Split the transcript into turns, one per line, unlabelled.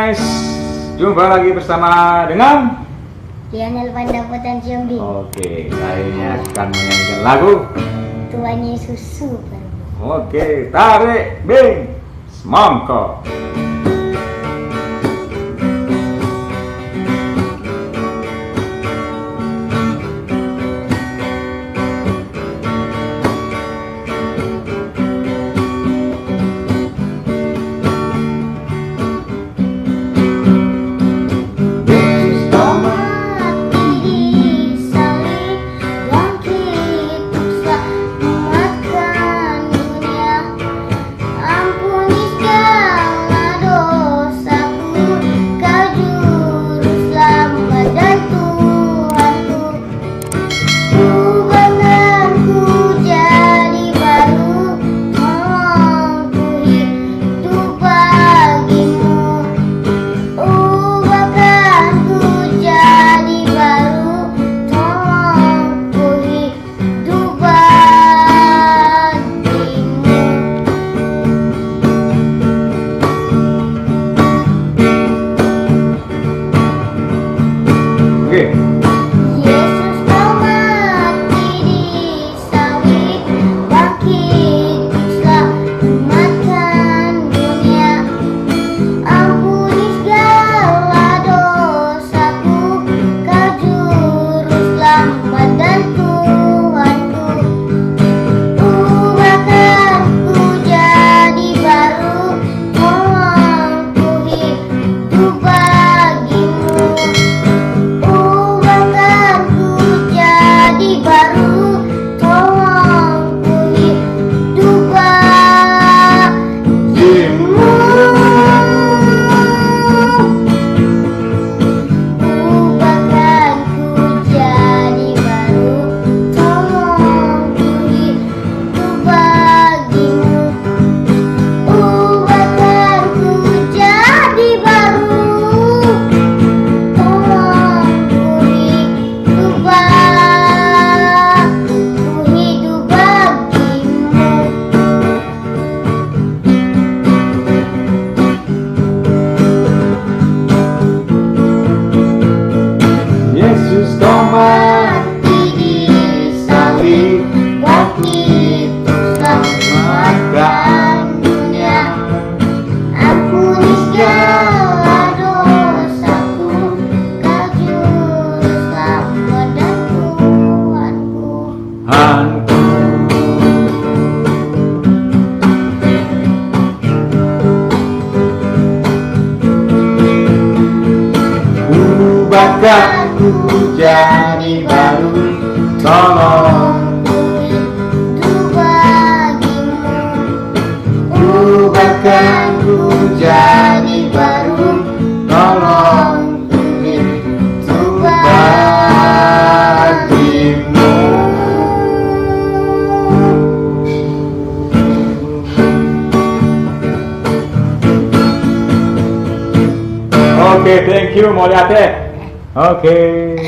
guys, jumpa lagi bersama dengan
Lionel Pandapotan Ciambi.
Oke, kali ini akan menyanyikan lagu
Tuhan Yesus Super.
Oke, tarik bing semangka.
Yesus kau mati di salib, bangkit selamatkan dunia, ampuni segala dosaku, kau juru selamat dan Tuhanku. Ubahkan ku jadi baru, tolong ku hidup bagimu. Baru tolong ku hidup bagimu. Ubahkan ku jadi baru, tolong ku hidup bagimu. Ubahkan ku jadi baru, tolong ku hidup bagimu.
Yesus kau mati di salib,
Bangkit selamatkan dunia, ampuni segala dosaku, kau juru selamat dan Tuhanku.
Hanku. Ubahkan ku jadi baru, tolong
Ku hidup bagimu.
ubahkan ku jadi baru, tolong ku hidup bagimu. Oke, thank you, Moliate. Oke.